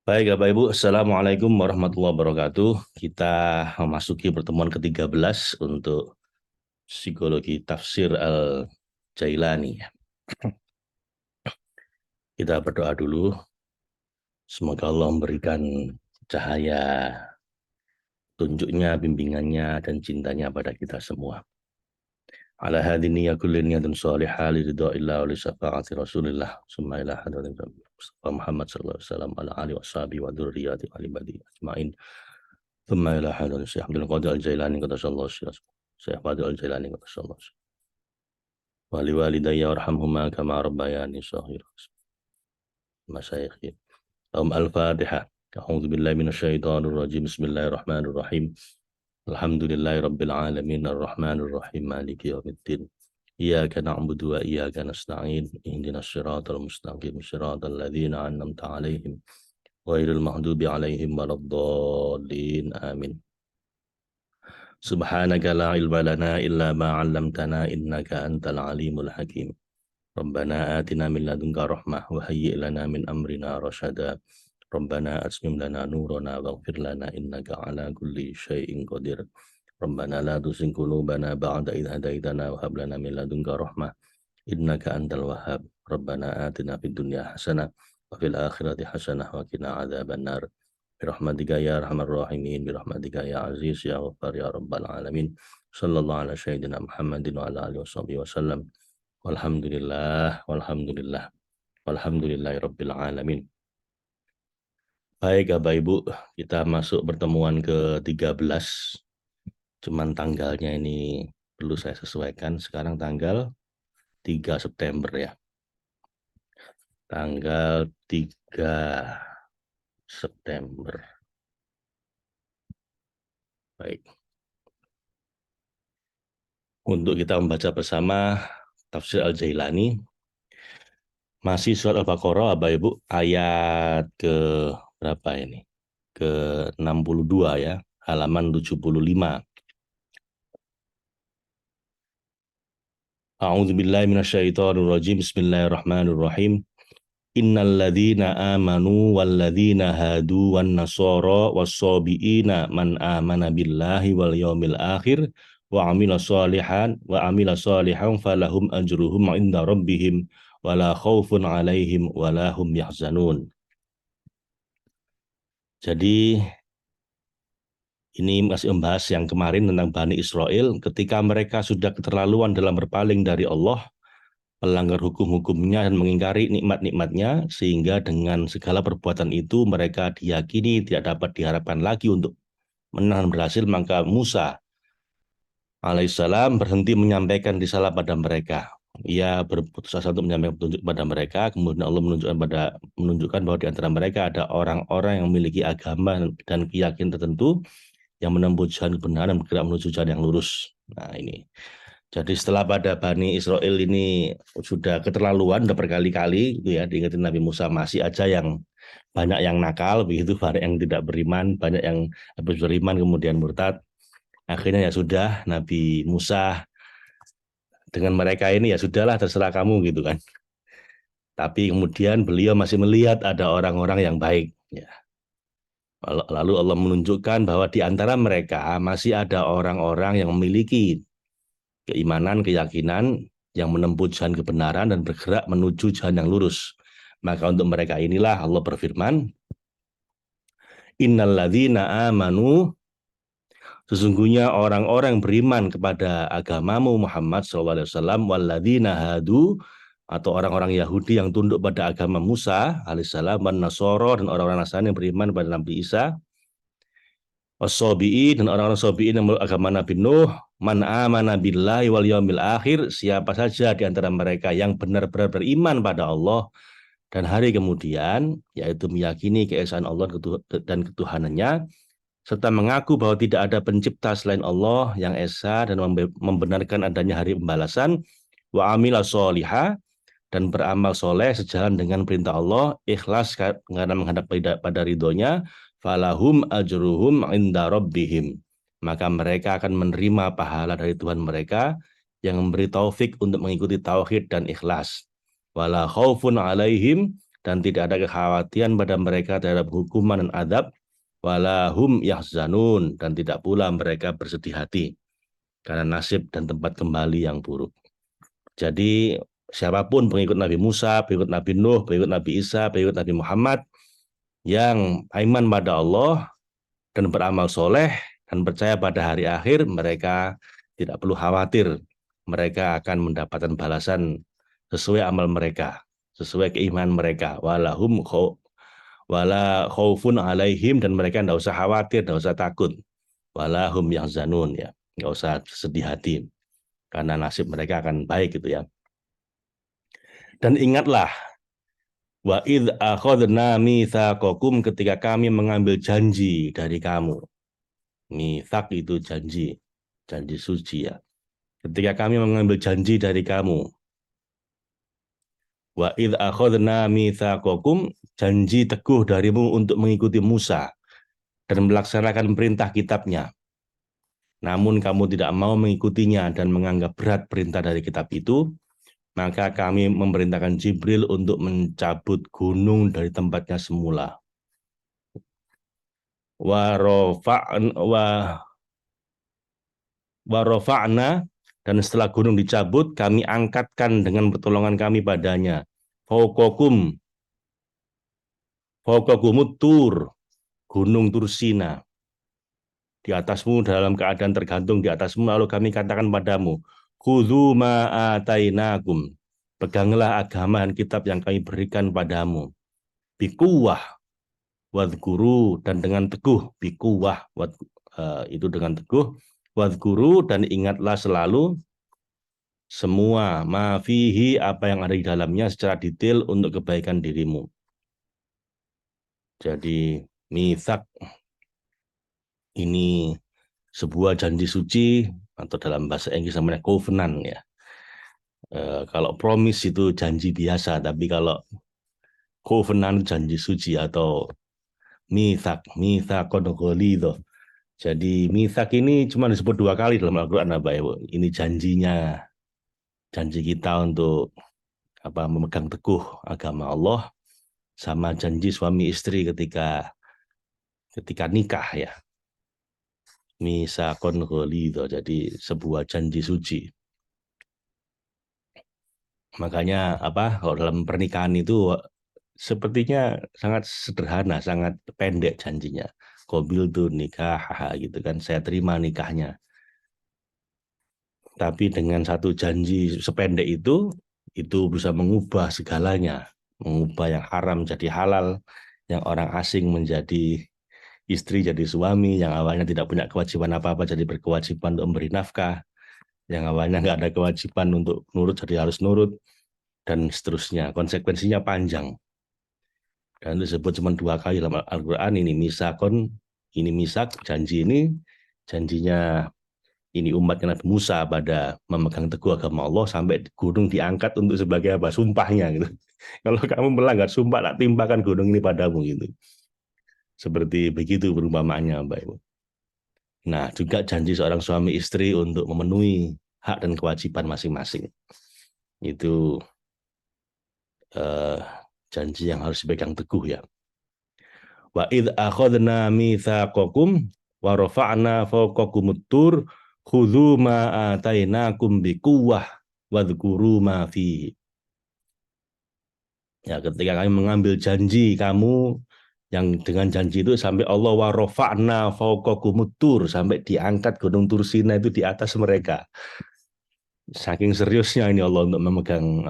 Baik, Bapak Ibu, Assalamualaikum warahmatullahi wabarakatuh. Kita memasuki pertemuan ke-13 untuk psikologi tafsir Al-Jailani. Kita berdoa dulu, semoga Allah memberikan cahaya tunjuknya, bimbingannya, dan cintanya pada kita semua. Ala hadini ya kulli niyatin salihah li ridha illa wa li syafa'ati Rasulillah summa ila hadratin Mustafa Muhammad sallallahu alaihi wasallam ala alihi washabihi wa dzurriyyati wa ibadi ajmain. Thumma ila hadratin Syekh Abdul Qadir Al-Jailani qaddasallahu sirrahu. Syekh Abdul Al-Jailani qaddasallahu sirrahu. Wa li walidayya warhamhuma kama rabbayani shaghira. Masyayikh. Al-Fatihah. A'udzu billahi minasyaitonir rajim. Bismillahirrahmanirrahim. Alhamdulillahi rabbil alamin arrahmanir rahim maliki yaumiddin. Iyyaka na'budu wa iyyaka nasta'in. Ihdinas siratal mustaqim. Siratal ladzina an'amta 'alaihim ghairil maghdubi 'alaihim waladdallin. Amin. Subhanaka la ilma lana illa ma 'allamtana innaka antal alimul hakim. Rabbana atina min ladunka rahmah wa hayyi' lana min amrina rasyada. Rabbana atmim lana nurana waghfir lana innaka ala kulli syai'in qadir. Rabbana la tuzigh qulubana ba'da idh hadaitana wa hab lana min ladunka rahmah innaka antal wahhab. Rabbana atina fid dunya hasanah wa fil akhirati hasanah wa qina adzabannar. Birahmatika ya arhamar rahimin, birahmatika ya aziz ya ghaffar ya rabbal alamin. Sallallahu ala sayyidina Muhammadin wa ala alihi wasallam. Walhamdulillah, walhamdulillah, walhamdulillahi rabbil alamin. Baik, Bapak Ibu, kita masuk pertemuan ke-13. Cuman tanggalnya ini perlu saya sesuaikan. Sekarang tanggal 3 September ya. Tanggal 3 September. Baik. Untuk kita membaca bersama Tafsir Al-Jailani, masih surat Al-Baqarah, Bapak Ibu, ayat ke berapa ini? Ke-62 ya, halaman 75. A'udzubillahi minasyaitonirrajim. Bismillahirrahmanirrahim. Innal ladzina amanu wal ladzina hadu wan nasara was-sabiina man amana billahi wal yaumil akhir wa amila shalihan falahum ajruhum 'inda rabbihim wala khaufun 'alaihim wala hum yahzanun. Jadi ini masih membahas yang kemarin tentang Bani Israel ketika mereka sudah keterlaluan dalam berpaling dari Allah, melanggar hukum-hukumnya dan mengingkari nikmat-nikmatnya, sehingga dengan segala perbuatan itu mereka diyakini tidak dapat diharapkan lagi untuk menang dan berhasil, maka Musa alaihissalam berhenti menyampaikan risalah pada mereka. Ia berputus asa untuk menyampaikan petunjuk kepada mereka, kemudian Allah menunjukkan bahwa di antara mereka ada orang-orang yang memiliki agama dan keyakinan tertentu yang menempuh jalan kebenaran dan bergerak menuju jalan yang lurus. Nah ini. Jadi setelah pada Bani Israel ini sudah keterlaluan, sudah berkali-kali gitu ya, diingetin Nabi Musa, masih aja yang banyak yang nakal, begitu, banyak yang tidak beriman, banyak yang habis beriman kemudian murtad. Akhirnya ya sudah, Nabi Musa dengan mereka ini ya sudahlah, terserah kamu gitu kan. Tapi kemudian beliau masih melihat ada orang-orang yang baik. Ya. Lalu Allah menunjukkan bahwa di antara mereka masih ada orang-orang yang memiliki keimanan, keyakinan, yang menempuh jalan kebenaran dan bergerak menuju jalan yang lurus. Maka untuk mereka inilah Allah berfirman, Innal ladzina amanu, sesungguhnya orang-orang beriman kepada agamamu Muhammad SAW, wal ladzina hadu, atau orang-orang Yahudi yang tunduk pada agama Musa alaihissalam, wan nasoro, dan orang-orang Nasrani yang beriman pada Nabi Isa, was-sabiin, dan orang-orang sabiin yang agama Nabi Nuh, man amana billahi wal yaumil akhir, siapa saja di antara mereka yang benar-benar beriman pada Allah dan hari kemudian, yaitu meyakini keesaan Allah dan ketuhanannya, serta mengaku bahwa tidak ada pencipta selain Allah yang esa dan membenarkan adanya hari pembalasan, wa amila sholihah, dan beramal soleh sejalan dengan perintah Allah, ikhlas karena menghadap pada ridhonya, falahum ajruhum 'inda rabbihim, maka mereka akan menerima pahala dari Tuhan mereka yang memberi taufik untuk mengikuti tauhid dan ikhlas. wala khaufun alaihim, dan tidak ada kekhawatiran pada mereka terhadap hukuman dan adab, wala hum yahzanun, dan tidak pula mereka bersedih hati karena nasib dan tempat kembali yang buruk. Jadi siapapun pengikut Nabi Musa, pengikut Nabi Nuh, pengikut Nabi Isa, pengikut Nabi Muhammad yang iman pada Allah dan beramal soleh dan percaya pada hari akhir, mereka tidak perlu khawatir. Mereka akan mendapatkan balasan sesuai amal mereka, sesuai keimanan mereka. Wala khaufun alaihim, dan mereka tidak usah khawatir, tidak usah takut. Wala hum yahzanun, ya, nggak usah sedih hati karena nasib mereka akan baik gitu ya. Dan ingatlah, wa id akhadna mitsaqakum, ketika kami mengambil janji dari kamu. Mitsaq itu janji, janji suci ya. Ketika kami mengambil janji dari kamu. Wa id akhadna mitsaqakum, janji teguh darimu untuk mengikuti Musa dan melaksanakan perintah kitabnya. Namun kamu tidak mau mengikutinya dan menganggap berat perintah dari kitab itu, maka kami memerintahkan Jibril untuk mencabut gunung dari tempatnya semula. Warofa'na, dan setelah gunung dicabut, kami angkatkan dengan pertolongan kami padanya. Fauqakum, fauqakumut tur, gunung Tursina. Di atasmu dalam keadaan tergantung di atasmu, lalu kami katakan padamu, khudzu ma atainakum, peganglah agama dan kitab yang kami berikan padamu. Bikuwah wadhkuru, dan dengan teguh. Bikuwah itu dengan teguh. Wadhkuru, dan ingatlah selalu semua ma fihi, apa yang ada di dalamnya secara detail untuk kebaikan dirimu. Jadi mitsak ini sebuah janji suci, atau dalam bahasa Inggris namanya covenant ya. Kalau promise itu janji biasa, tapi kalau covenant janji suci atau mitsaqon ghalidho. Jadi mitsak ini cuma disebut 2 kali dalam Al-Quran, Bapak Ibu. Ini janjinya, janji kita untuk memegang teguh agama Allah, sama janji suami istri ketika nikah ya. Mitsaqon ghalidho, jadi sebuah janji suci. Makanya kalau dalam pernikahan itu sepertinya sangat sederhana, sangat pendek janjinya. Qabil tuh nikah gitu kan, saya terima nikahnya. Tapi dengan satu janji sependek itu bisa mengubah segalanya, mengubah yang haram jadi halal, yang orang asing menjadi istri jadi suami, yang awalnya tidak punya kewajiban apa-apa jadi berkewajiban untuk memberi nafkah, yang awalnya nggak ada kewajiban untuk nurut jadi harus nurut, dan seterusnya. Konsekuensinya panjang. Dan disebut cuma 2 kali dalam Al-Quran, ini misakon, ini misak, janji ini, janjinya ini umatnya Nabi Musa pada memegang teguh agama Allah sampai gunung diangkat untuk sebagai apa? Sumpahnya gitu. Kalau kamu melanggar sumpah, tak timpakan gunung ini padamu gitu. Seperti begitu perumpamaannya, Mbak Ibu. Nah, juga janji seorang suami istri untuk memenuhi hak dan kewajiban masing-masing. Itu janji yang harus dipegang teguh ya. Wa id akhadna mitsaqakum wa rafa'na fawqakumut tur khudzu ma atainakum biquwwah wadhkuru ma fihi. Ya, ketika kami mengambil janji kamu, yang dengan janji itu sampai Allah wa rafa'na fawqakumut tur, sampai diangkat gunung Tursina itu di atas mereka. Saking seriusnya ini Allah untuk memegang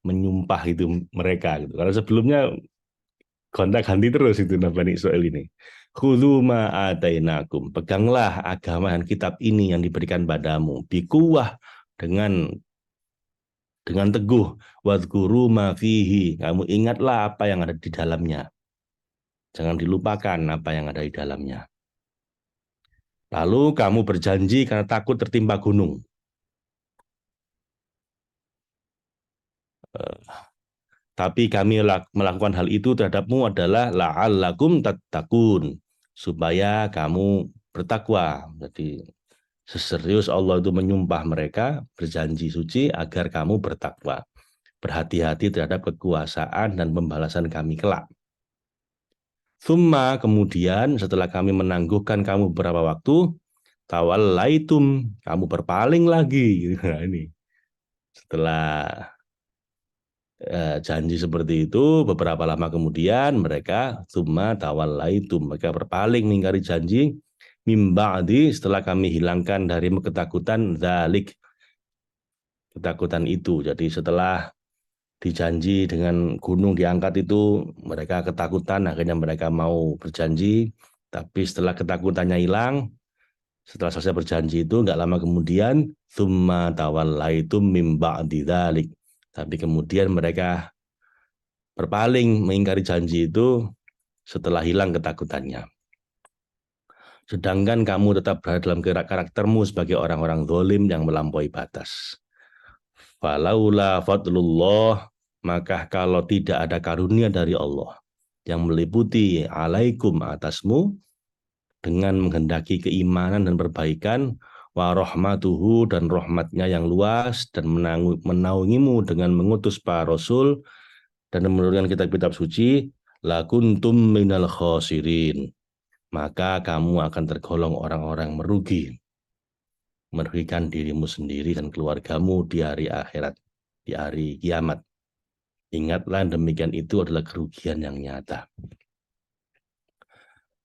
menyumpah itu mereka gitu. Karena sebelumnya gonta-ganti terus itu Bani Israil ini. Khudzu ma atainakum, peganglah agama dan kitab ini yang diberikan padamu, bikuwah, dengan teguh, wadhkuru ma fihi, kamu ingatlah apa yang ada di dalamnya. Jangan dilupakan apa yang ada di dalamnya. Lalu kamu berjanji karena takut tertimpa gunung. Tapi kami melakukan hal itu terhadapmu adalah la'allakum tattaqun, supaya kamu bertakwa. Jadi seserius Allah itu menyumpah mereka, berjanji suci agar kamu bertakwa. berhati-hati terhadap kekuasaan dan pembalasan kami kelak. Summa kemudian setelah kami menangguhkan kamu beberapa waktu, tawallaitum, kamu berpaling lagi. Nah, ini setelah janji seperti itu, beberapa lama kemudian mereka summa tawallaitum, mereka berpaling mengingkari janji mimba'di setelah kami hilangkan dari ketakutan dzalik, ketakutan itu. Jadi setelah dijanji dengan gunung diangkat itu, mereka ketakutan, akhirnya mereka mau berjanji, tapi setelah ketakutannya hilang, setelah selesai berjanji itu, nggak lama kemudian, tsumma tawallaitum mim ba'di dzalik. Tapi kemudian mereka berpaling mengingkari janji itu setelah hilang ketakutannya. Sedangkan kamu tetap berada dalam karaktermu sebagai orang-orang zalim yang melampaui batas. Falaula fadlullah, maka kalau tidak ada karunia dari Allah yang meliputi alaikum atasmu dengan menghendaki keimanan dan perbaikan, wa rahmatuhu dan rahmatnya yang luas dan menaungimu dengan mengutus para rasul dan menurunkan kitab-kitab suci, lakuntum minal khosirin, maka kamu akan tergolong orang-orang merugi, merugikan dirimu sendiri dan keluargamu di hari akhirat, di hari kiamat. Ingatlah demikian itu adalah kerugian yang nyata.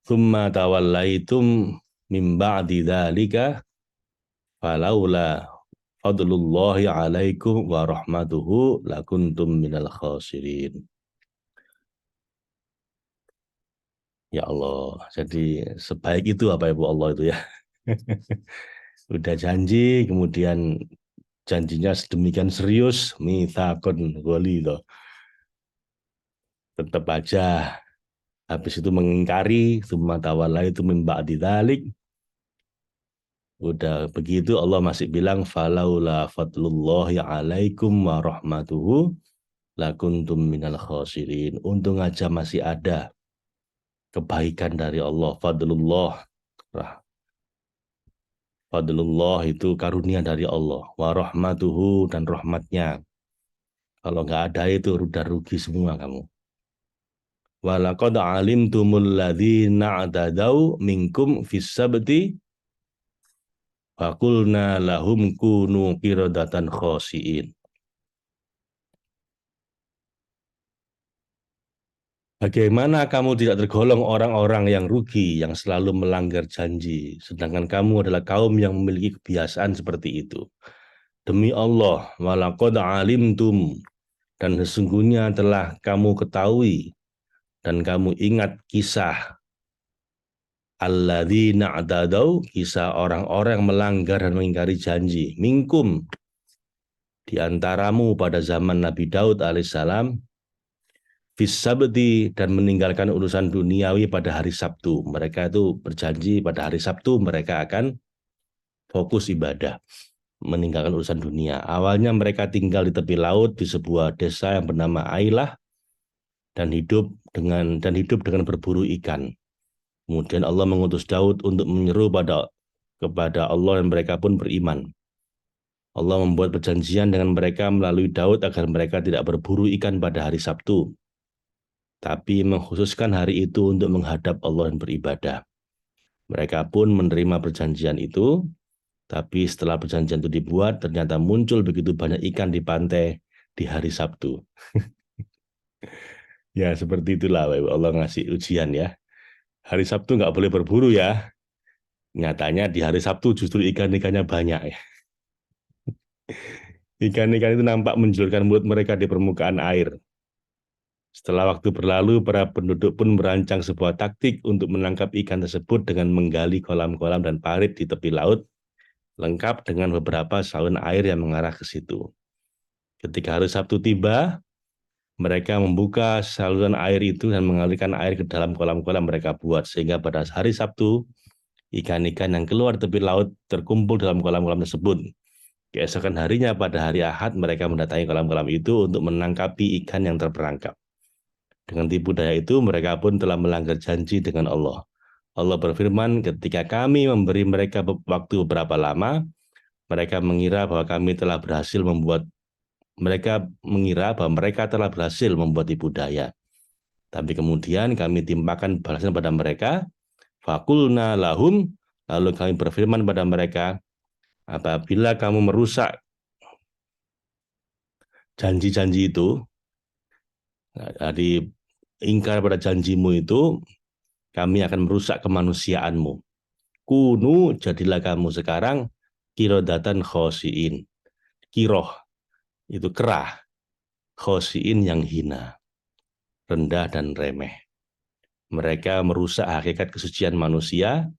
Tsumma tawallaitum min ba'di dzalika falaula fadlullahi alaikum wa rahmatuhu lakuntum minal khasirin. Ya Allah, jadi sebaik itu apa Ibu Allah itu ya. Udah janji, kemudian janjinya sedemikian serius, mitsaqun ghalidha. Tetap aja habis itu mengingkari, tsumma tawallaitum min ba'di dzalik. Udah begitu Allah masih bilang falaula fadlullahi alaikum wa rahmatuhu lakuntum minal khasirin. Untung aja masih ada kebaikan dari Allah, fadlullah. Fadlullah itu karunia dari Allah, wa rahmatuhu dan rahmatnya. Kalau nggak ada itu udah rugi semua kamu. Walaqad alimtumul ladzina atadau minkum fis sabti faqulna lahum kunu qiradatan khasiin. Bagaimana kamu tidak tergolong orang-orang yang rugi, yang selalu melanggar janji, sedangkan kamu adalah kaum yang memiliki kebiasaan seperti itu. Demi Allah, walaqad alimtum, dan sesungguhnya telah kamu ketahui, dan kamu ingat kisah alladzina atadau, kisah orang-orang yang melanggar dan mengingkari janji, minkum, di antaramu pada zaman Nabi Daud alaihissalam, fisabdi, dan meninggalkan urusan duniawi pada hari Sabtu. Mereka itu berjanji pada hari Sabtu mereka akan fokus ibadah, meninggalkan urusan dunia. Awalnya mereka tinggal di tepi laut di sebuah desa yang bernama Ailah dan hidup dengan berburu ikan. Kemudian Allah mengutus Daud untuk menyeru kepada Allah dan mereka pun beriman. Allah membuat perjanjian dengan mereka melalui Daud agar mereka tidak berburu ikan pada hari Sabtu, tapi mengkhususkan hari itu untuk menghadap Allah dan beribadah. Mereka pun menerima perjanjian itu, tapi setelah perjanjian itu dibuat, ternyata muncul begitu banyak ikan di pantai di hari Sabtu. Ya, seperti itulah Allah ngasih ujian ya. Hari Sabtu nggak boleh berburu ya. Nyatanya di hari Sabtu justru ikan-ikannya banyak ya. Ikan-ikan itu nampak menjulurkan mulut mereka di permukaan air. Setelah waktu berlalu, para penduduk pun merancang sebuah taktik untuk menangkap ikan tersebut dengan menggali kolam-kolam dan parit di tepi laut, lengkap dengan beberapa saluran air yang mengarah ke situ. Ketika hari Sabtu tiba, mereka membuka saluran air itu dan mengalirkan air ke dalam kolam-kolam mereka buat, sehingga pada hari Sabtu, ikan-ikan yang keluar tepi laut terkumpul dalam kolam-kolam tersebut. Keesokan harinya pada hari Ahad, mereka mendatangi kolam-kolam itu untuk menangkapi ikan yang terperangkap. Dengan tipu daya itu, mereka pun telah melanggar janji dengan Allah. Allah berfirman, ketika kami memberi mereka waktu beberapa lama, mereka mengira bahwa kami telah berhasil mereka mengira bahwa mereka telah berhasil membuat tipu daya. Tapi kemudian kami timpakan balasan pada mereka, fakulna lahum, lalu kami berfirman pada mereka, apabila kamu merusak janji-janji itu, dari ingkar pada janjimu itu, kami akan merusak kemanusiaanmu. Kunu, jadilah kamu sekarang kirodatan khosiin. Kiroh, itu kerah. Khosiin yang hina, rendah dan remeh. Mereka merusak hakikat kesucian manusia,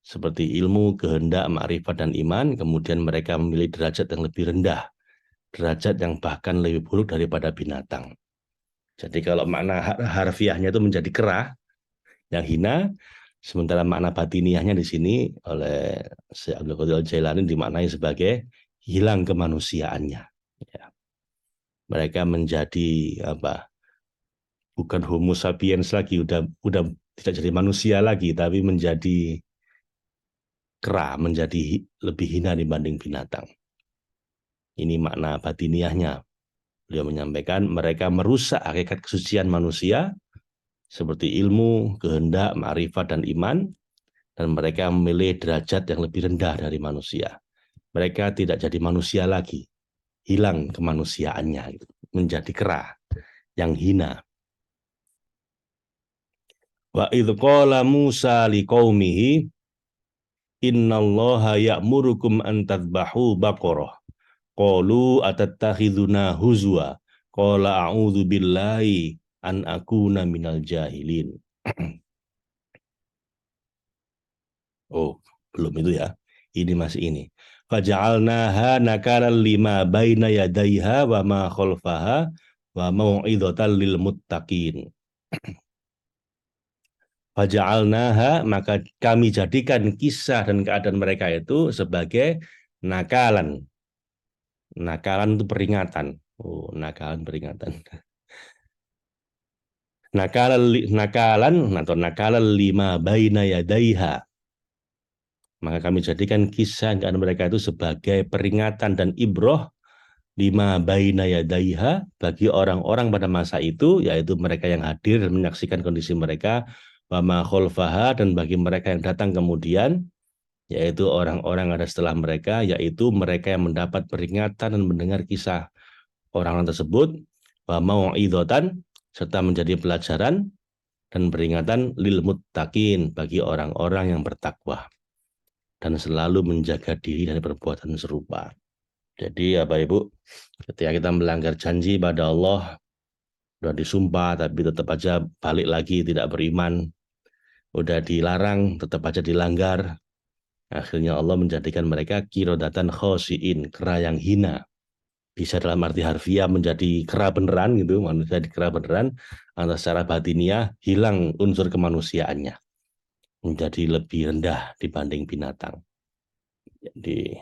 seperti ilmu, kehendak, makrifat, dan iman, kemudian mereka memilih derajat yang lebih rendah, derajat yang bahkan lebih buruk daripada binatang. Jadi kalau makna harfiahnya itu menjadi kerah, yang hina, sementara makna batiniahnya di sini oleh Syekh Abdul Qadir Al-Jailani dimaknai sebagai hilang kemanusiaannya. Ya. Mereka menjadi apa? Bukan Homo sapiens lagi, udah tidak jadi manusia lagi, tapi menjadi kera, menjadi lebih hina dibanding binatang. Ini makna batiniahnya. Beliau menyampaikan mereka merusak hakikat kesucian manusia seperti ilmu, kehendak, makrifat, dan iman, dan mereka memilih derajat yang lebih rendah dari manusia. Mereka tidak jadi manusia lagi, hilang kemanusiaannya, menjadi kera, yang hina. Wa idh qala Musa liqaumihi innallaha ya'murukum an tadbahu baqarah. Qalu atattakhiduna huzwa. Qala a'udzu billahi an akuna minal jahilin. Oh, belum itu ya. Ini masih ini. Faja'alnaha nakalan lima baina yadayha wa ma khalfaha wa mau'idhatan lil muttaqin. Faja'alnaha, maka kami jadikan kisah dan keadaan mereka itu sebagai nakalan. Nakalan itu peringatan. Oh, nakalan peringatan. Nakalan atau nakalan lima baina yadaiha. Maka kami jadikan kisah dan mereka itu sebagai peringatan dan ibroh lima baina yadaiha bagi orang-orang pada masa itu, yaitu mereka yang hadir dan menyaksikan kondisi mereka, wa ma khalfaha, dan bagi mereka yang datang kemudian, yaitu orang-orang ada setelah mereka, yaitu mereka yang mendapat peringatan dan mendengar kisah orang tersebut, wa mau'idhatan, serta menjadi pelajaran dan peringatan lil muttaqin, bagi orang-orang yang bertakwa dan selalu menjaga diri dari perbuatan serupa. Jadi Bapak Ibu, ketika kita melanggar janji pada Allah, udah disumpah tapi tetap aja balik lagi tidak beriman, udah dilarang tetap aja dilanggar, akhirnya Allah menjadikan mereka kirodatan khosiin, kera yang hina. Bisa dalam arti harfiah menjadi kera beneran gitu, manusia di kera beneran, atau secara batiniah hilang unsur kemanusiaannya, menjadi lebih rendah dibanding binatang. Jadi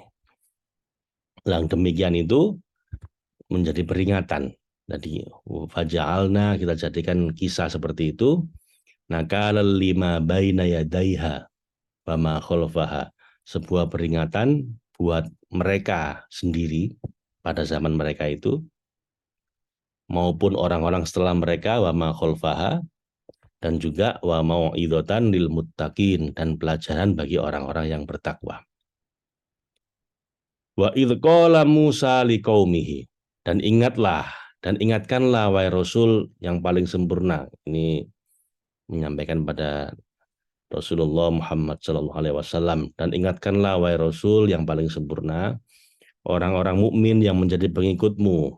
yang demikian itu menjadi peringatan. Jadi faja'alna, kita jadikan kisah seperti itu, nakal lima baina yadaiha wa ma khalfaha, sebuah peringatan buat mereka sendiri pada zaman mereka itu maupun orang-orang setelah mereka, wa ma khalfaha, dan juga wa mau'idhatan lil muttaqin, dan pelajaran bagi orang-orang yang bertakwa. Wa idh qala Musa liqaumihi, dan ingatlah dan ingatkanlah wahai Rasul yang paling sempurna. Ini menyampaikan pada Rasulullah Muhammad sallallahu alaihi wasallam, dan ingatkanlah wahai Rasul yang paling sempurna orang-orang mukmin yang menjadi pengikutmu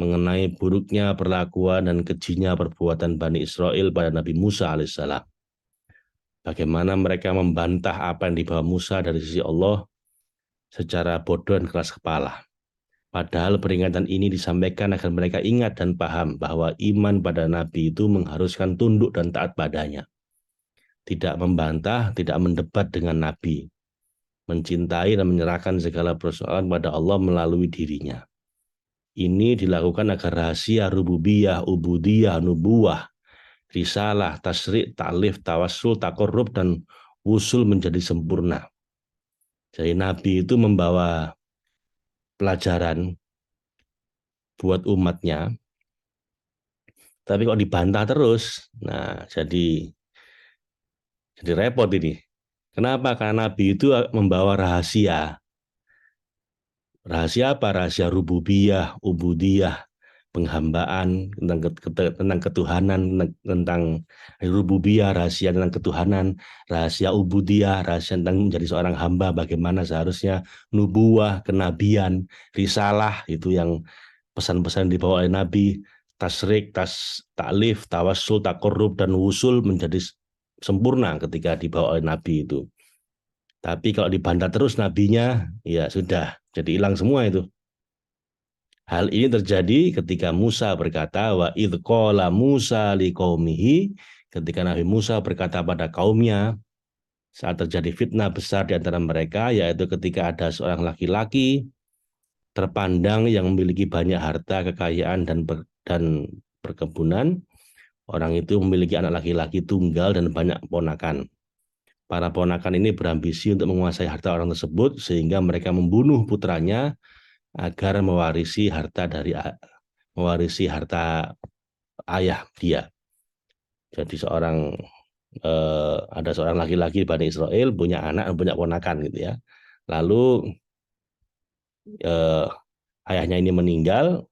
mengenai buruknya perlakuan dan kejinya perbuatan Bani Israel pada Nabi Musa alaihissalam. Bagaimana mereka membantah apa yang dibawa Musa dari sisi Allah secara bodoh dan keras kepala. Padahal peringatan ini disampaikan agar mereka ingat dan paham bahwa iman pada Nabi itu mengharuskan tunduk dan taat padanya. Tidak membantah, tidak mendebat dengan Nabi. Mencintai dan menyerahkan segala persoalan pada Allah melalui dirinya. Ini dilakukan agar rahasia rububiyah, ubudiyah, nubuwah, risalah, tasri', ta'lif, tawassul, takorrub, dan wusul menjadi sempurna. Jadi Nabi itu membawa pelajaran buat umatnya, tapi kok dibantah terus. Nah, jadi repot ini. Kenapa? Karena Nabi itu membawa rahasia. Rahasia apa? Rahasia rububiyah, ubudiyah, penghambaan, tentang ketuhanan, tentang rububiyah, rahasia tentang ketuhanan, rahasia ubudiyah, rahasia tentang menjadi seorang hamba, bagaimana seharusnya nubuah, kenabian, risalah, itu yang pesan-pesan dibawa oleh Nabi, tasrik, taklif, tawassul, takorrub, dan wusul menjadi sempurna ketika dibawa oleh Nabi itu. Tapi kalau dibantah terus nabinya, ya sudah, jadi hilang semua itu. Hal ini terjadi ketika Musa berkata, wa idh qala Musa liqaumihi, ketika Nabi Musa berkata pada kaumnya, saat terjadi fitnah besar di antara mereka, yaitu ketika ada seorang laki-laki terpandang yang memiliki banyak harta, kekayaan, dan perkebunan. Orang itu memiliki anak laki-laki tunggal dan banyak ponakan. Para ponakan ini berambisi untuk menguasai harta orang tersebut, sehingga mereka membunuh putranya agar mewarisi harta ayah dia. Jadi ada seorang laki-laki Bani Israel punya anak dan punya ponakan gitu ya. Lalu eh, ayahnya ini meninggal,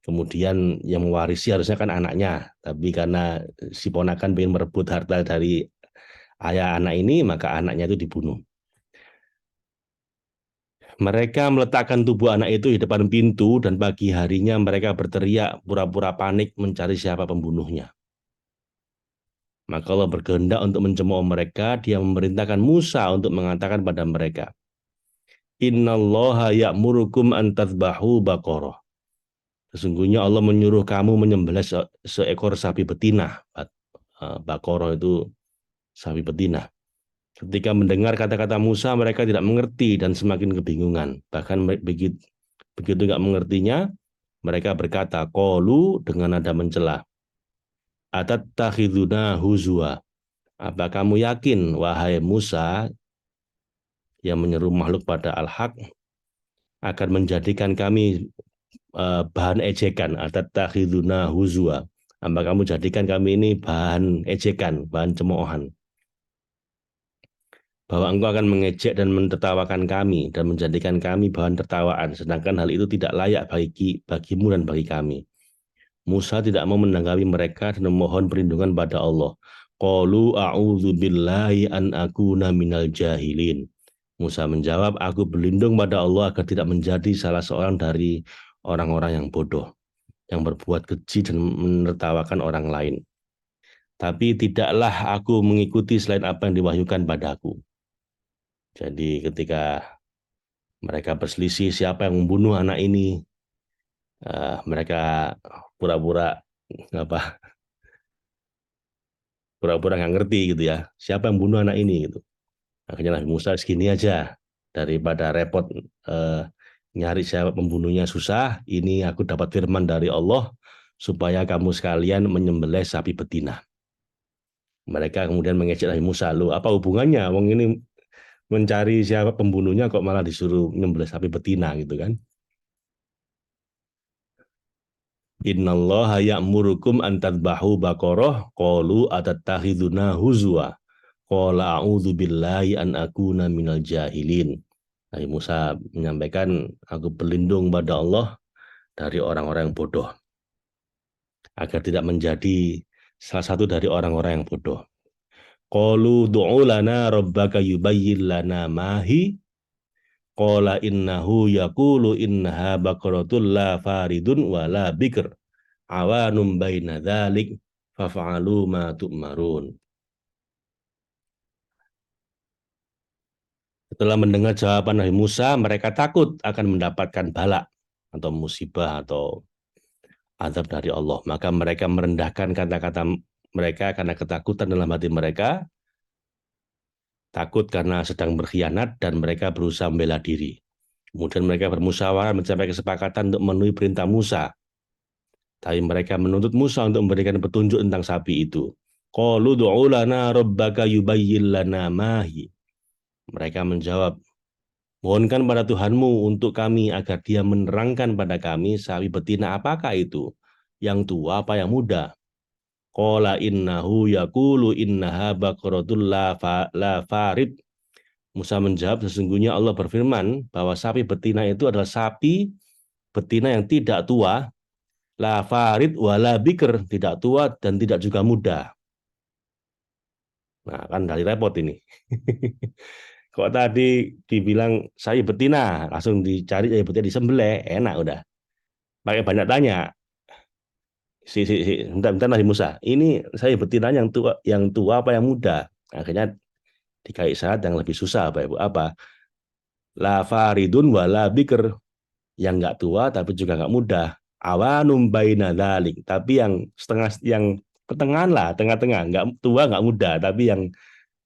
kemudian yang mewarisi harusnya kan anaknya, tapi karena si ponakan ingin merebut harta dari ayah anak ini, maka anaknya itu dibunuh. Mereka meletakkan tubuh anak itu di depan pintu dan pagi harinya mereka berteriak pura-pura panik mencari siapa pembunuhnya. Maka Allah berkehendak untuk mencemooh mereka, dia memerintahkan Musa untuk mengatakan pada mereka, Innallaha ya'murukum an tadhbahu baqarah. Sesungguhnya Allah menyuruh kamu menyembelih seekor sapi betina. Baqarah itu sapi betina. Ketika mendengar kata-kata Musa, mereka tidak mengerti dan semakin kebingungan. Bahkan begitu nggak mengertinya, mereka berkata, qalu, dengan nada mencela, atattakhiduna huzwa. Apa kamu yakin, wahai Musa, yang menyeru makhluk pada al-haq, akan menjadikan kami bahan ejekan, atattakhiduna huzwa. Apa kamu jadikan kami ini bahan ejekan, bahan cemoohan, bahwa engkau akan mengejek dan mentertawakan kami dan menjadikan kami bahan tertawaan, sedangkan hal itu tidak layak bagimu dan bagi kami. Musa tidak mau menanggapi mereka dan memohon perlindungan pada Allah. Qalu a'udzu billahi an akuna minal jahilin. Musa menjawab, aku berlindung pada Allah agar tidak menjadi salah seorang dari orang-orang yang bodoh, yang berbuat keji dan menertawakan orang lain. Tapi tidaklah aku mengikuti selain apa yang diwahyukan padaku. Jadi ketika mereka berselisih siapa yang membunuh anak ini, mereka pura-pura apa pura-pura nggak ngerti gitu ya, siapa yang bunuh anak ini gitu. Akhirnya Nabi Musa, segini aja, daripada repot eh, nyari siapa pembunuhnya susah, ini aku dapat firman dari Allah supaya kamu sekalian menyembelih sapi betina. Mereka kemudian mengejek Nabi Musa, lu apa hubungannya? Wong ini mencari siapa pembunuhnya kok malah disuruh menyembelih sapi betina gitu kan? Innallaha ya'murukum an tadbahu baqarah qalu atattakhiduna huzwa qala a'udzu billahi an akuna minal jahilin. Nabi Musa menyampaikan, aku berlindung pada Allah dari orang-orang yang bodoh, agar tidak menjadi salah satu dari orang-orang yang bodoh. Qalu du'u lana rabbaka yubayyin lana mahi qala innahu yaqulu innaha baqaratul la faridun wa la bikr awanum baina dzalik faf'alu ma tu'marun. Setelah mendengar jawaban Nabi Musa, mereka takut akan mendapatkan bala atau musibah atau azab dari Allah. Maka mereka merendahkan kata-kata mereka karena ketakutan dalam hati mereka, takut karena sedang berkhianat, dan mereka berusaha membela diri. Kemudian mereka bermusyawarah mencapai kesepakatan untuk memenuhi perintah Musa. Tapi mereka menuntut Musa untuk memberikan petunjuk tentang sapi itu. Qalu du'u lana rabbaka yubayyin lana mahi. Mereka menjawab, Mohonkan pada Tuhanmu untuk kami agar dia menerangkan pada kami sapi betina apakah itu? Yang tua apa yang muda? Qala innahu yaqulu innaha baqaratul la farid. Musa menjawab, sesungguhnya Allah berfirman bahwa sapi betina itu adalah sapi betina yang tidak tua, la farid wala bikr, tidak tua dan tidak juga muda. Nah, kan dari repot ini. Kok tadi dibilang sapi betina, langsung dicari sapi betina disembelih, enak udah. Pakai banyak tanya. Bentar, Nabi Musa. Ini saya betina yang tua apa yang muda? Akhirnya dikasih syarat yang lebih susah apa ibu? Apa? La faridun wala bikr, yang nggak tua tapi juga nggak muda. Awanum baina dzalik, tapi yang setengah yang pertengahan lah, tengah-tengah, nggak tua nggak muda, tapi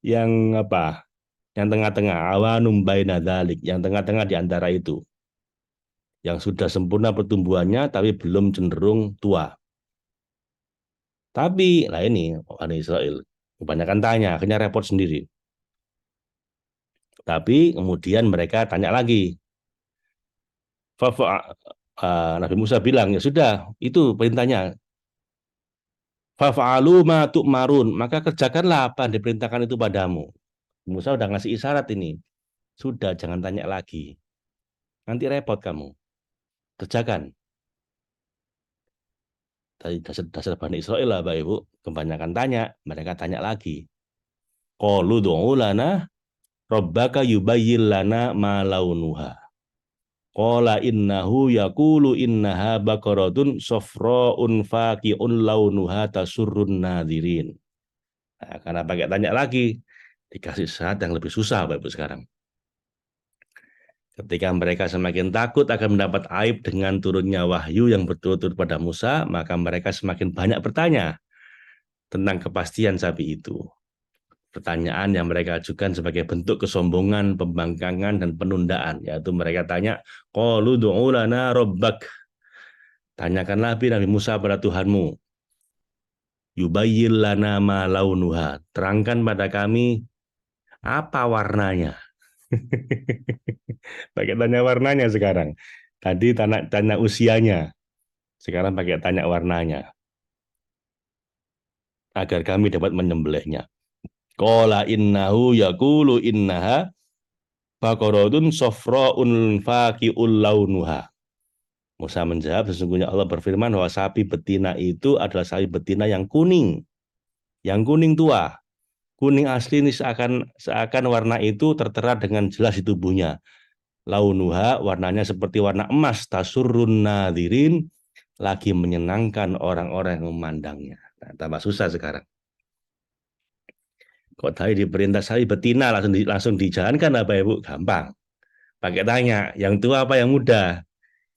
yang apa? Yang tengah-tengah, awanum baina dzalik, yang tengah-tengah di antara itu, yang sudah sempurna pertumbuhannya tapi belum cenderung tua. Tapi lah ini Bani Israel kebanyakan tanya, akhirnya repot sendiri. Tapi kemudian mereka tanya lagi. Nabi Musa bilang, ya sudah, itu perintahnya. Fafa'alu ma tu'marun, maka kerjakanlah apa yang diperintahkan itu padamu. Musa udah ngasih isyarat ini. Sudah, jangan tanya lagi. Nanti repot kamu. Kerjakan. Dari dasar Bani Israel lah, Bapak Ibu. Kebanyakan tanya, mereka tanya lagi. Qalu du'u lana rabbaka yubayyin lana ma launuha. Qala innahu yaqulu innaha baqaratun safra'un faqi'un launuha tasurrun nadirin. Nah, karena pakai tanya lagi, dikasih syarat yang lebih susah Bapak Ibu sekarang. Ketika mereka semakin takut akan mendapat aib dengan turunnya wahyu yang berturut-turut pada Musa, maka mereka semakin banyak bertanya tentang kepastian sapi itu. Pertanyaan yang mereka ajukan sebagai bentuk kesombongan, pembangkangan, dan penundaan, yaitu mereka tanya, qalu du'u lana rabbak, tanyakanlah Nabi Musa pada Tuhanmu, yubayyin lana ma launuha, terangkan pada kami apa warnanya. Pakai tanya warnanya sekarang. Tadi tanya usianya, sekarang pakai tanya warnanya agar kami dapat menyembelihnya. Qala innahu yaqulu innaha baqaratun safra'un faqi'ul launuha. Musa menjawab, sesungguhnya Allah berfirman bahwa sapi betina itu adalah sapi betina yang kuning tua. Kuning asli ini seakan warna itu tertera dengan jelas di tubuhnya. Launuha, warnanya seperti warna emas, tasurrun nadirin, lagi menyenangkan orang-orang yang memandangnya. Nah, tambah susah sekarang. Kok tadi diperintah sapi betina langsung dijalankan apa Ibu? Gampang. Pakai tanya, yang tua apa yang muda?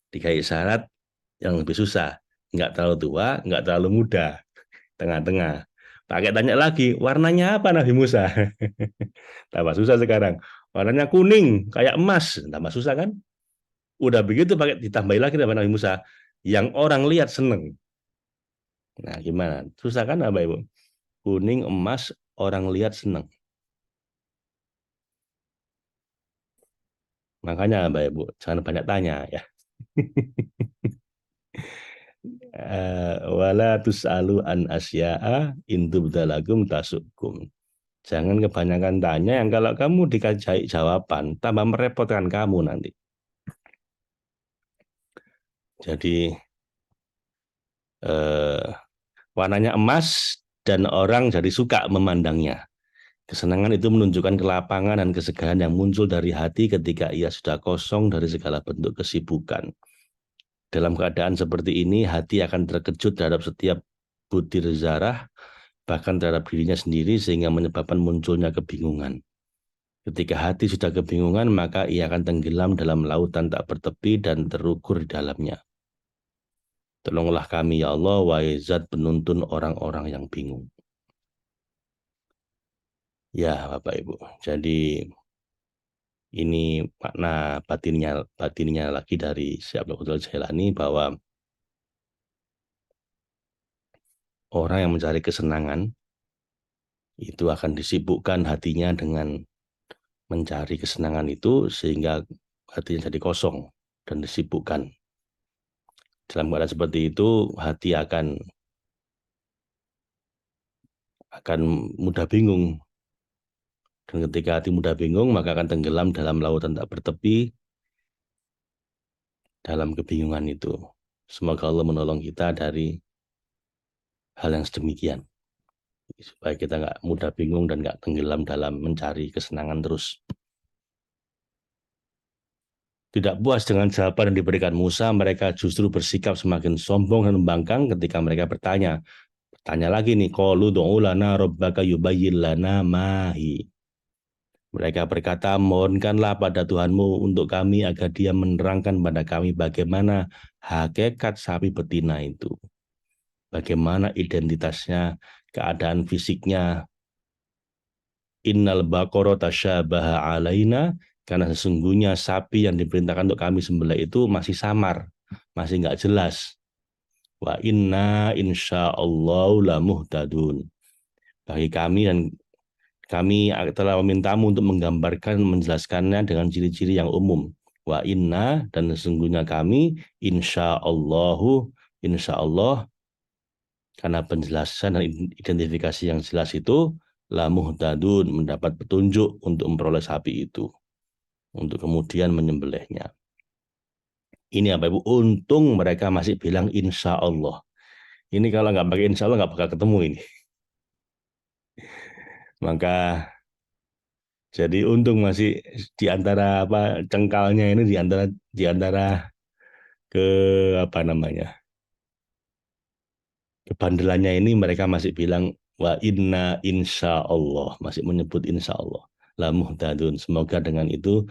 Dikasih syarat yang lebih susah. Nggak terlalu tua, nggak terlalu muda. Tengah-tengah. Pakai tanya lagi, warnanya apa Nabi Musa? Tambah susah sekarang. Warnanya kuning, kayak emas. Tambah susah kan? Udah begitu pakai ditambahin lagi sama Nabi Musa. Yang orang lihat seneng. Nah, gimana? Susah kan apa Ibu? Kuning, emas, orang lihat seneng. Makanya Mbak Ibu, jangan banyak tanya ya. Wala tus'alu an asya'a intubdalagum tasukum. Jangan kebanyakan tanya yang kalau kamu dikasih jawaban, tambah merepotkan kamu nanti. Jadi eh, warnanya emas dan orang jadi suka memandangnya. Kesenangan itu menunjukkan kelapangan dan kesegaran yang muncul dari hati ketika ia sudah kosong dari segala bentuk kesibukan. Dalam keadaan seperti ini, hati akan terkejut terhadap setiap butir zarah, bahkan terhadap dirinya sendiri, sehingga menyebabkan munculnya kebingungan. Ketika hati sudah kebingungan, maka ia akan tenggelam dalam lautan tak bertepi dan terukur di dalamnya. Tolonglah kami, ya Allah, wahai Zat penuntun orang-orang yang bingung. Ya, Bapak Ibu. Jadi ini makna batinnya lagi dari Syekh Abdul Qadir Jailani bahwa orang yang mencari kesenangan itu akan disibukkan hatinya dengan mencari kesenangan itu sehingga hatinya jadi kosong dan disibukkan. Dalam keadaan seperti itu, hati akan mudah bingung. Dan ketika hati mudah bingung, maka akan tenggelam dalam lautan tak bertepi dalam kebingungan itu. Semoga Allah menolong kita dari hal yang sedemikian. Supaya kita nggak mudah bingung dan nggak tenggelam dalam mencari kesenangan terus. Tidak puas dengan jawaban yang diberikan Musa, mereka justru bersikap semakin sombong dan membangkang ketika mereka bertanya. Tanya lagi nih, qalu du'u lana rabbaka yubayyin lana mahi. Mereka berkata, mohonkanlah pada Tuhanmu untuk kami agar dia menerangkan pada kami bagaimana hakikat sapi betina itu. Bagaimana identitasnya, keadaan fisiknya. Innal baqara tasyabaha alaina, karena sesungguhnya sapi yang diperintahkan untuk kami sembelih itu masih samar, masih nggak jelas. Wa inna insyaallahu lamuhtadun. Bagi kami dan kami telah memintamu untuk menggambarkan, menjelaskannya dengan ciri-ciri yang umum. Wa inna, dan sesungguhnya kami, insyaallahu, insyaallah, karena penjelasan dan identifikasi yang jelas itu, la muhtadun, mendapat petunjuk untuk memperoleh sapi itu, untuk kemudian menyembelihnya. Ini apa Ibu? Untung mereka masih bilang insya Allah. Ini kalau nggak pakai insya Allah nggak bakal ketemu ini. Maka jadi untung masih di antara apa cengkalnya ini di antara ke apa namanya kebandelannya ini mereka masih bilang wa inna insya Allah, masih menyebut insya Allah. La muhtadun, semoga dengan itu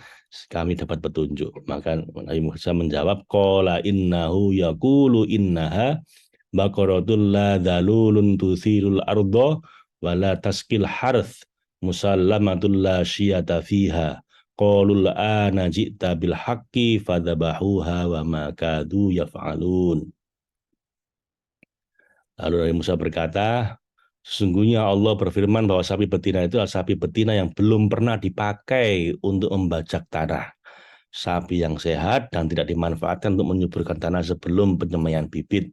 kami dapat petunjuk. Maka Nabi Musa menjawab, qala innahu yaqulu innaha baqaratul la dalulun tuthirul ardo wa la taskil harth musallamatul la syiyata fiha. Qalul ana ji'ta bil haqqi fadhabahuha wa ma kadu yaf'alun. Lalu Nabi Musa berkata, sesungguhnya Allah berfirman bahwa sapi betina itu adalah sapi betina yang belum pernah dipakai untuk membajak tanah. Sapi yang sehat dan tidak dimanfaatkan untuk menyuburkan tanah sebelum penyemaian bibit.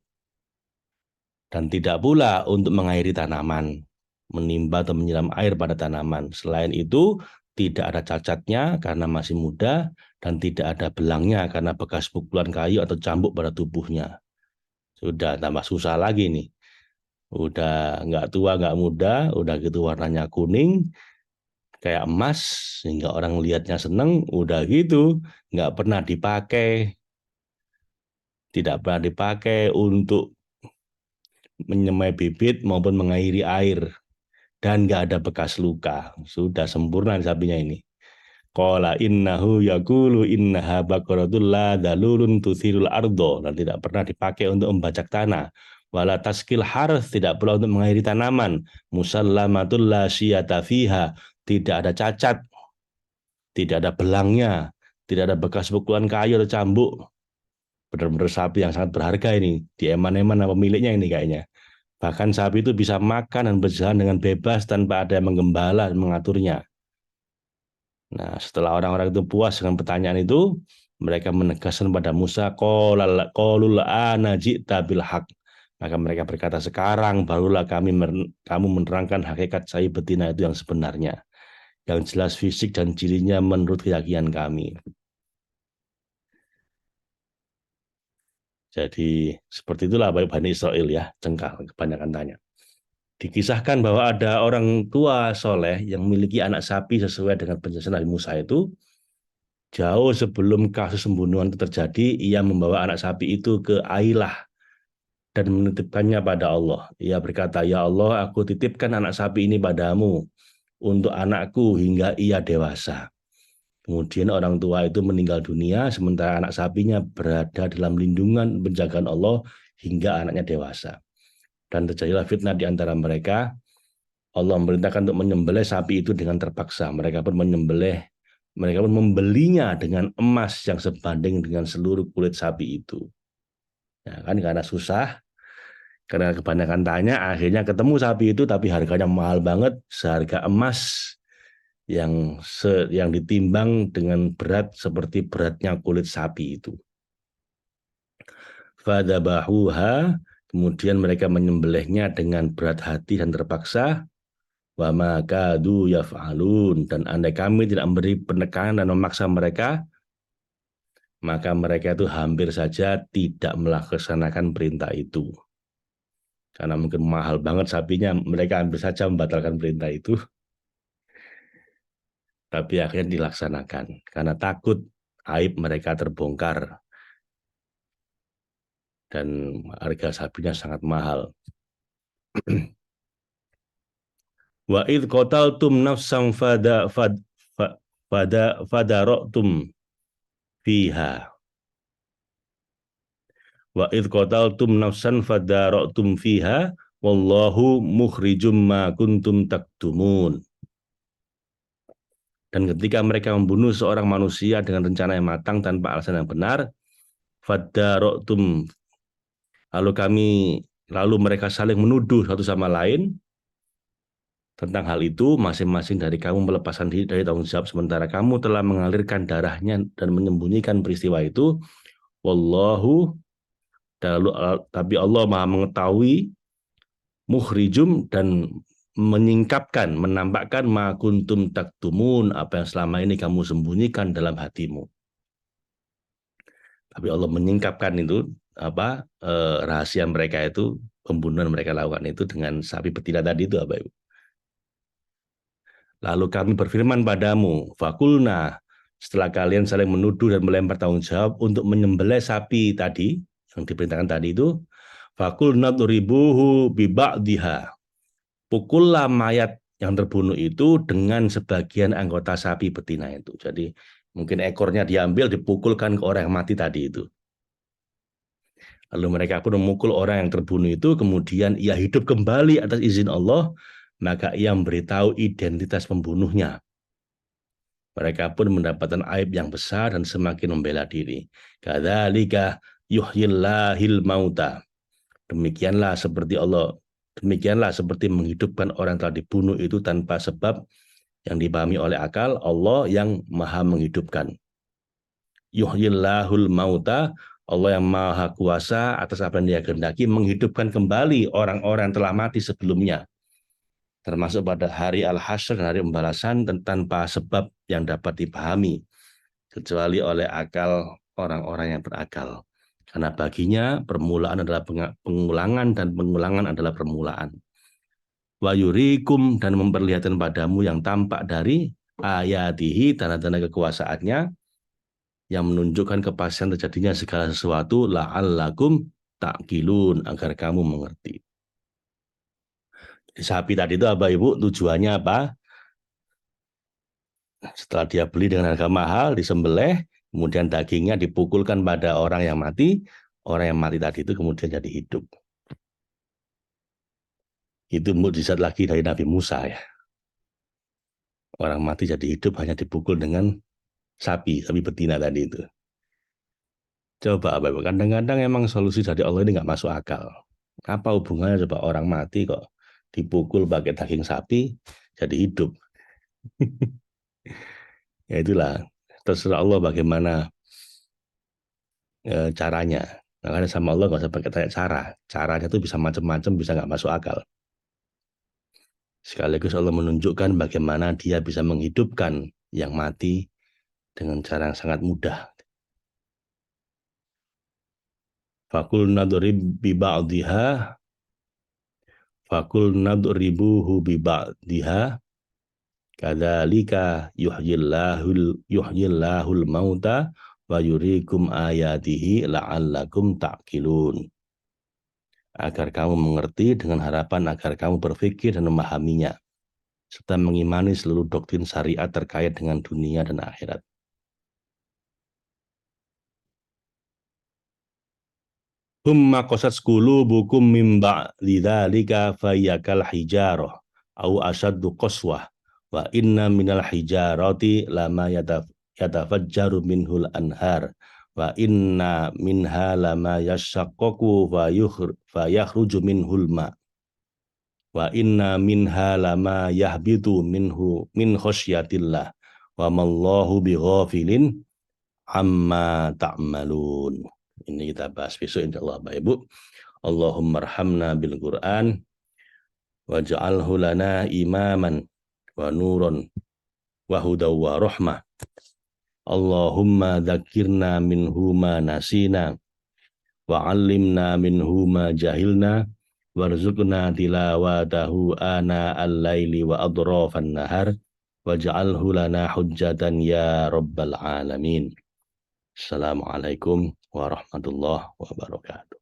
Dan tidak pula untuk mengairi tanaman, menimba atau menyiram air pada tanaman. Selain itu, tidak ada cacatnya karena masih muda, dan tidak ada belangnya karena bekas pukulan kayu atau cambuk pada tubuhnya. Sudah tambah susah lagi nih. Udah nggak tua nggak muda, udah gitu warnanya kuning kayak emas sehingga orang lihatnya seneng, udah gitu nggak pernah dipakai, tidak pernah dipakai untuk menyemai bibit maupun mengairi air, dan nggak ada bekas luka. Sudah sempurna sapinya ini. Qala innahu yaqulu innaha baqaratul la dalulun tuthirul ardo, dan tidak pernah dipakai untuk membajak tanah. Wala taskil harth, tidak pula untuk mengairi tanaman. Musallamatul la syiyata fiha, tidak ada cacat, tidak ada belangnya, tidak ada bekas pukulan kayu atau cambuk. Benar-benar sapi yang sangat berharga ini, dieman-eman pemiliknya ini kayaknya. Bahkan sapi itu bisa makan dan berjalan dengan bebas tanpa ada yang menggembala dan mengaturnya. Nah, setelah orang-orang itu puas dengan pertanyaan itu, mereka menegaskan pada Musa, qalul ana ji'ta bil haq. Maka mereka berkata, sekarang barulah kamu menerangkan hakikat sapi betina itu yang sebenarnya, yang jelas fisik dan cirinya menurut keyakinan kami. Jadi seperti itulah Bani Israel ya, cengkal, kebanyakan tanya. Dikisahkan bahwa ada orang tua soleh yang memiliki anak sapi sesuai dengan penjelasan Nabi Musa itu. Jauh sebelum kasus pembunuhan itu terjadi, ia membawa anak sapi itu ke Ailah dan menitipkannya pada Allah. Ia berkata, ya Allah, aku titipkan anak sapi ini padamu untuk anakku hingga ia dewasa. Kemudian orang tua itu meninggal dunia, sementara anak sapinya berada dalam lindungan penjagaan Allah hingga anaknya dewasa. Dan terjadilah fitnah di antara mereka. Allah memerintahkan untuk menyembelih sapi itu dengan terpaksa. Mereka pun membelinya dengan emas yang sebanding dengan seluruh kulit sapi itu. Ya kan, karena susah, karena kebanyakan tanya, akhirnya ketemu sapi itu, tapi harganya mahal banget, seharga emas yang ditimbang dengan berat seperti beratnya kulit sapi itu. Fadabahuha, kemudian mereka menyembelihnya dengan berat hati dan terpaksa. Wa ma kadu yaf'alun, dan andai kami tidak memberi penekanan dan memaksa mereka, maka mereka itu hampir saja tidak melaksanakan perintah itu. Karena mungkin mahal banget sapinya, mereka hampir saja membatalkan perintah itu, tapi akhirnya dilaksanakan karena takut aib mereka terbongkar dan harga sapinya sangat mahal. Wa id qataltum nafsan fadara'tum fiha. Wa id qataltum nafsan fadara'tum fiha wallahu mukhrijum ma kuntum taktumun. Dan ketika mereka membunuh seorang manusia dengan rencana yang matang tanpa alasan yang benar, fadara'tum, lalu mereka saling menuduh satu sama lain tentang hal itu, masing-masing dari kamu melepaskan diri dari tanggung jawab sementara kamu telah mengalirkan darahnya dan menyembunyikan peristiwa itu. Wallahu, tapi Allah Maha mengetahui, mukhrijum, dan menyingkapkan, menampakkan ma kuntum taktumun, apa yang selama ini kamu sembunyikan dalam hatimu. Tapi Allah menyingkapkan itu rahasia mereka itu, pembunuhan mereka lakukan itu dengan sapi betina tadi itu apa Ibu? Lalu kami berfirman padamu, fakulna, setelah kalian saling menuduh dan melempar tanggung jawab untuk menyembelih sapi tadi, yang diperintahkan tadi itu, fakulna turibuhu biba'diha. Pukullah mayat yang terbunuh itu dengan sebagian anggota sapi betina itu. Jadi mungkin ekornya diambil, dipukulkan ke orang yang mati tadi itu. Lalu mereka pun memukul orang yang terbunuh itu, kemudian ia hidup kembali atas izin Allah, maka ia memberitahu identitas pembunuhnya. Mereka pun mendapatkan aib yang besar dan semakin membela diri. Kadzalika yuhyillahil mauta. Demikianlah seperti menghidupkan orang yang telah dibunuh itu tanpa sebab yang dipahami oleh akal, Allah yang maha menghidupkan. Yuhyillahul mauta, Allah yang maha kuasa atas apa yang dia kehendaki menghidupkan kembali orang-orang yang telah mati sebelumnya, termasuk pada hari al-hasyr dan hari pembalasan, dan tanpa sebab yang dapat dipahami kecuali oleh akal orang-orang yang berakal. Karena baginya permulaan adalah pengulangan dan pengulangan adalah permulaan. Wa yurikum, dan memperlihatkan padamu yang tampak dari ayatihi, tanda-tanda kekuasaannya yang menunjukkan kepastian terjadinya segala sesuatu, la'allakum ta'qilun, agar kamu mengerti. Sapi tadi itu apa Ibu? Tujuannya apa? Setelah dia beli dengan harga mahal, disembelih, kemudian dagingnya dipukulkan pada orang yang mati tadi itu kemudian jadi hidup. Itu mukjizat lagi dari Nabi Musa ya. Orang mati jadi hidup hanya dipukul dengan sapi betina tadi itu. Coba Bapak, kadang-kadang emang solusi dari Allah ini nggak masuk akal. Apa hubungannya coba orang mati kok dipukul pakai daging sapi jadi hidup? Ya itulah, terserah Allah bagaimana caranya. Makanya sama Allah nggak usah pakai tanya cara. Caranya tuh bisa macam-macam, bisa nggak masuk akal. Sekaligus Allah menunjukkan bagaimana dia bisa menghidupkan yang mati dengan cara yang sangat mudah. Fakul nadribuhu biba'diha kadzalika yuhyillahul mauta wa yurikum ayatihi la'allakum ta'qilun. Agar kamu mengerti dengan harapan agar kamu berpikir dan memahaminya, serta mengimani seluruh doktrin syariat terkait dengan dunia dan akhirat. Humma qasat qulubukum min ba'di dzalika fayyakal hijarah au asaddu qaswah wa inna minal hijarati lama yatafajjaru minhul anhar wa inna minha lama yashaqqaqu fa yakhruju minhul ma. wa inna minha lama yahbitu minhu min khosyatillah wa mallahu bighafilin amma ta'malun. Ini kita bahas besok insyaallah Bapak Ibu. Allahumma arhamna bil Qur'an waj'alhu lana imaman wa nuron wa hudaw wa rahmah. Allahumma dzakirna minhu ma nasina wa 'allimna minhu ma jahilna warzuqna tilawatahu ana al-laili wa adrafan nahar waj'alhu lana hujjatan ya rabbal alamin. Assalamualaikum warahmatullahi wabarakatuh.